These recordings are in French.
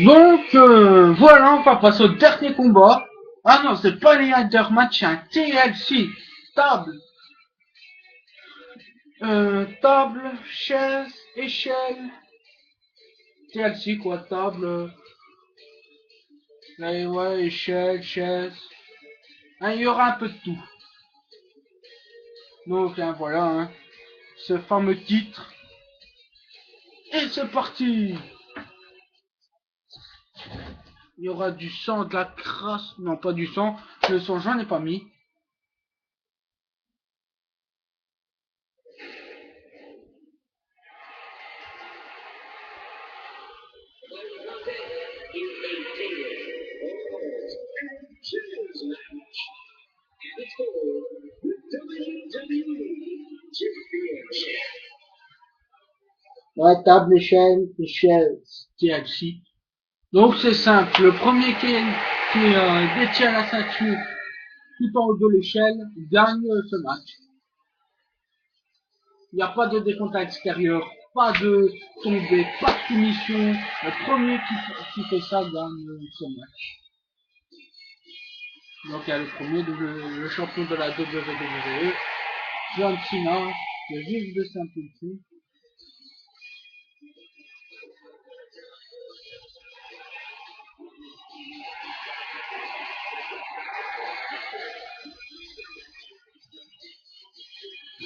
Donc voilà, on va passer au dernier combat. Ah non, c'est pas les Ladder Match, c'est un TLC. Table, table, chaise, échelle. TLC quoi, table, ouais, échelle, chaise. Hein, il y aura un peu de tout. Donc hein, voilà, hein, ce fameux titre. Et c'est parti. Il y aura du sang, de la crasse. Non, pas du sang. Le sang, j'en ai pas mis. Ouais, table, échelle, TLC. Donc c'est simple. Le premier qui détient la ceinture tout en haut de l'échelle gagne ce match. Il n'y a pas de décompte à l'extérieur, pas de tombée, pas de soumission. Le premier qui fait ça gagne ce match. Donc il y a le premier, le champion de la WWE, John Cena, le juge de Saint-Ultime.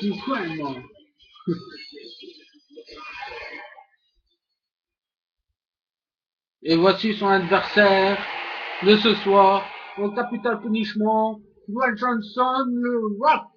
Pourquoi moi? Et voici son adversaire de ce soir, au Capital Punishment, Dwayne Johnson, le Rock.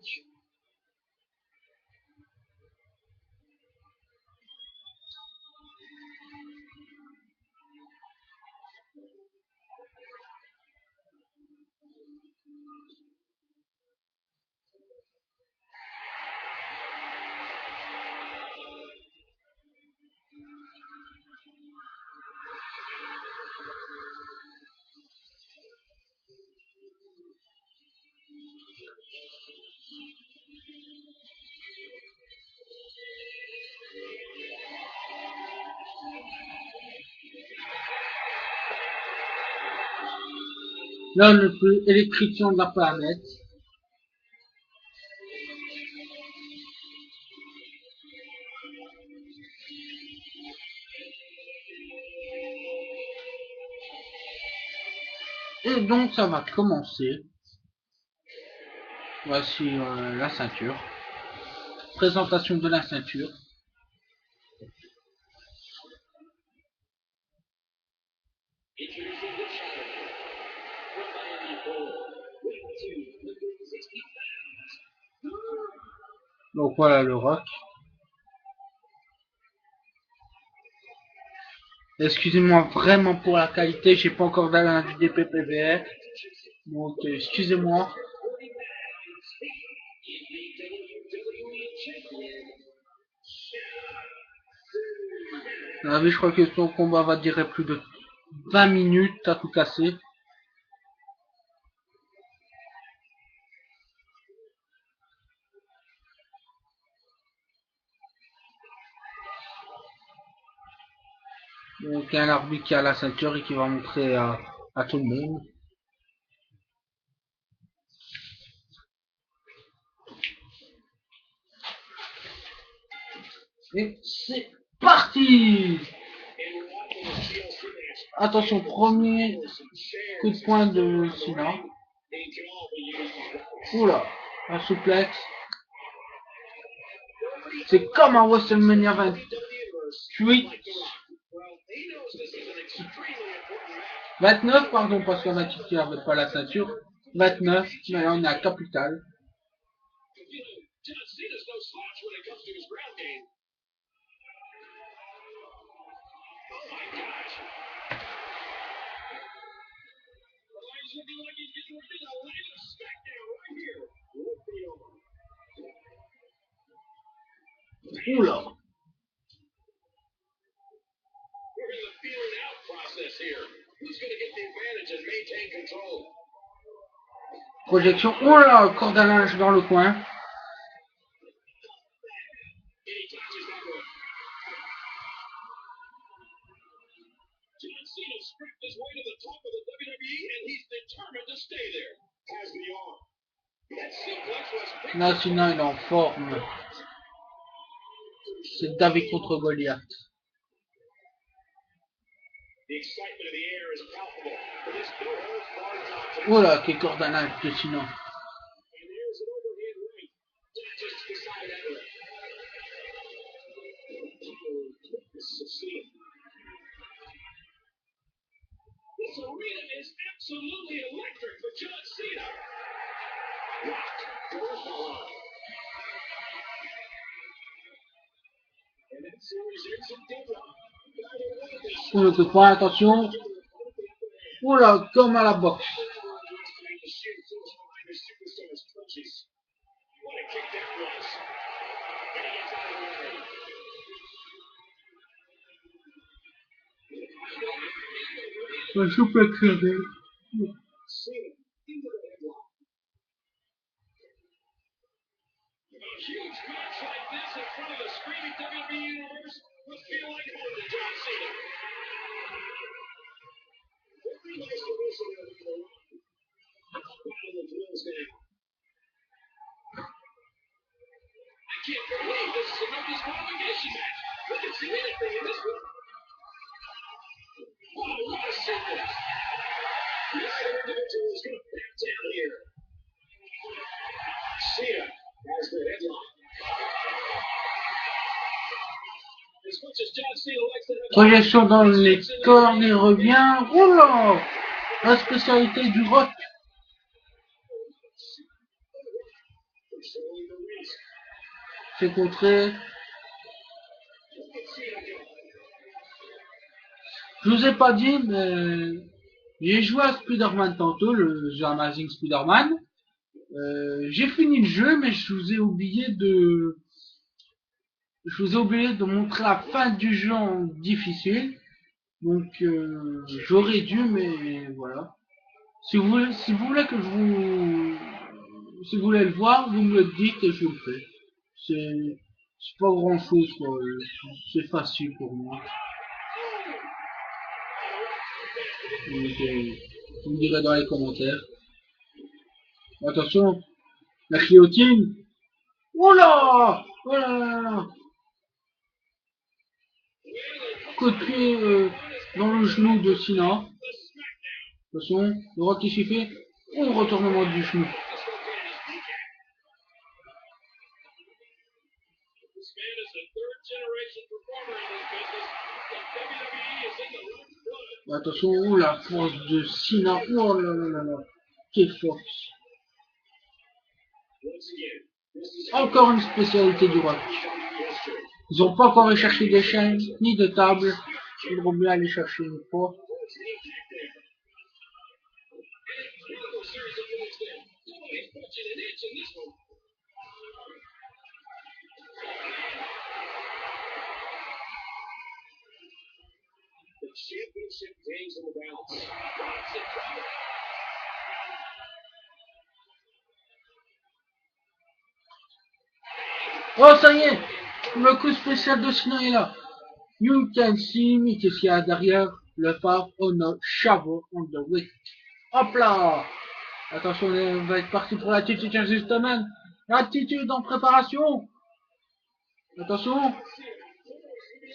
L'homme le plus électrifiant de la planète. Et donc ça va commencer. Voici la ceinture. Présentation de la ceinture. Donc voilà le Rock. Excusez-moi vraiment pour la qualité, j'ai pas encore d'aller du DPPVR. Donc excusez-moi. Ah oui, je crois que son combat va durer plus de 20 minutes à tout casser. Donc il y a un arbitre qui a la ceinture et qui va montrer à tout le monde. Et c'est parti. Attention, premier coup de poing de Cena. Oula, un souplex. C'est comme un WrestleMania 28. 29, pardon, parce qu'on a Titi avait pas la ceinture. 29, mais on est à Capital. Oula. Projection. Oula, corde à linge dans le coin. Là, sinon, il est en forme. C'est David contre Goliath. Voilà, quel cordonnade de sinon. Le coup de poing, attention. Oula, comme à la boxe. Un souple crevé. Projection dans les cornes et revient. Oula, la spécialité du rock. C'est contré. Je vous ai pas dit, mais j'ai joué à Spider-Man tantôt, le The Amazing Spider-Man. J'ai fini le jeu, mais je vous ai oublié de montrer la fin du jeu en difficile. Donc j'aurais dû, mais voilà. Si vous voulez que si vous voulez le voir, vous me le dites et je le fais. C'est pas grand chose, quoi. C'est facile pour moi. Donc, vous me direz dans les commentaires. Attention, la guillotine. Oh là! Oh là là là! Coup de pied dans le genou de Cena. Attention, le rock qui s'y fait. Oh, retournement du genou. Attention, oh, la force de Cena. Oh là là là là. Quelle force. Encore une spécialité du rock. Ils n'ont pas encore cherché des chaînes ni de table. Ils vont bien aller chercher une fois. Oh, ça y est, le coup spécial de Cena est là. You can see me, qu'est-ce qu'il y a derrière le phare on a shovel on the way. Hop là. Attention, on va être parti pour l'attitude justement. L'attitude en préparation. Attention.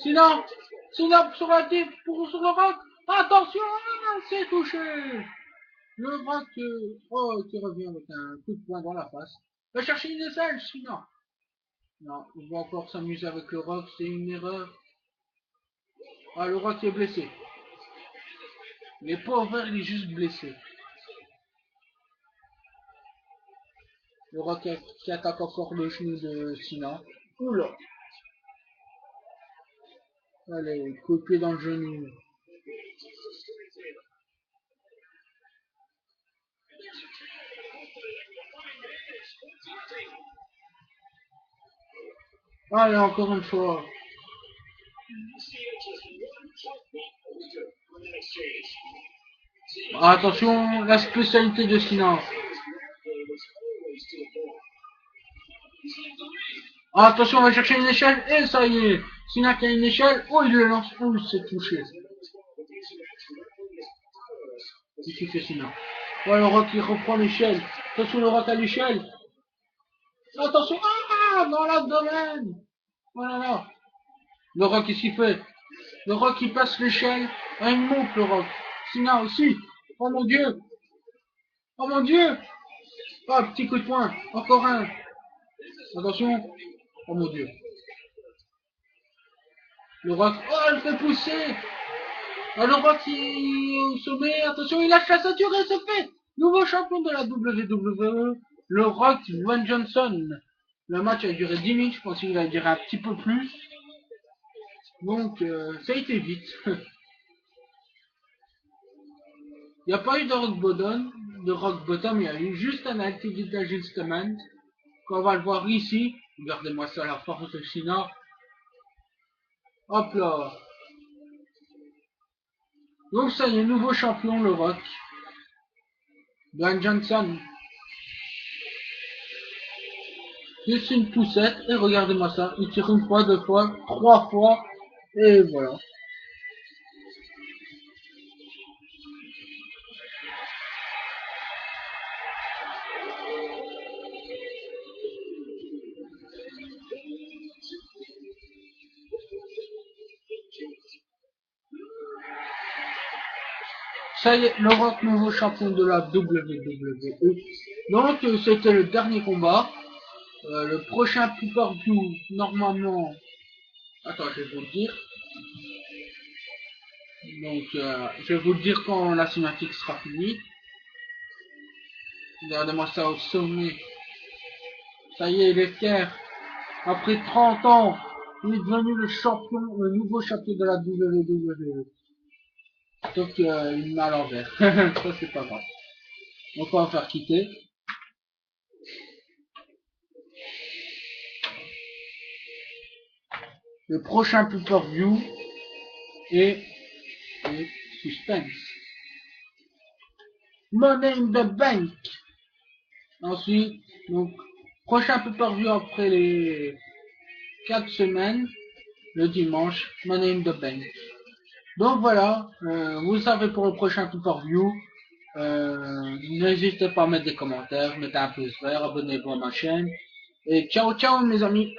Sinon sur la tête sur le rock. Attention, c'est touché. Le rock qui revient avec un coup de poing dans la face. Va chercher une aisselle, sinon. Non, on va encore s'amuser avec le rock, c'est une erreur. Ah, le rock est blessé. Mais pauvre, il est juste blessé. Le rock qui attaque encore le genou de Cena. Oula. Allez, coup de pied dans le genou. Allez, encore une fois. Attention, la spécialité de Cena. Attention, on va chercher une échelle, et ça y est. Cena qui a une échelle, oh il le lance, oh il s'est touché. Qu'est-ce qu'il fait sinon? Oh, le roc il reprend l'échelle. Attention, le roc à l'échelle. Attention, ah, dans l'abdomen. Oh là là. Le roc, qu'est-ce qu'il fait? Le roc il passe l'échelle. Ah, il monte le roc. Sinon aussi. Oh mon dieu. Oh mon dieu. Oh, petit coup de poing. Encore un. Attention. Oh mon dieu. Le roc. Oh, elle fait pousser. Oh, le roc il est au sommet. Attention, il lâche la ceinture et se fait. Nouveau champion de la WWE. Le Rock Van Johnson. Le match a duré 10 minutes. Je pense qu'il va durer un petit peu plus. Donc, ça a été vite. Il n'y a pas eu de rock bottom, il y a eu juste un activity adjustment, qu'on va le voir ici. Regardez-moi ça, la force de China. Hop là. Donc ça y est, nouveau champion, le rock. Dwayne Johnson. Juste une poussette, et regardez-moi ça. Il tire une fois, deux fois, trois fois, et voilà. Ça y est, le rock nouveau champion de la WWE. Donc c'était le dernier combat. Le prochain pay-per-view, normalement... Attends, je vais vous le dire. Donc, je vais vous le dire quand la cinématique sera finie. Regardez-moi ça au sommet. Ça y est, il est fier. Après 30 ans, il est devenu le champion, le nouveau champion de la WWE. Sauf qu'il met à l'envers. Ça, c'est pas grave. On va en faire quitter. Le prochain pay-per-view est suspense. Money in the Bank. Ensuite, donc, prochain pay-per-view après les 4 semaines, le dimanche, Money in the Bank. Donc voilà, vous savez pour le prochain pay-per-view. N'hésitez pas à mettre des commentaires, mettez un pouce vert, abonnez-vous à ma chaîne. Et ciao ciao mes amis.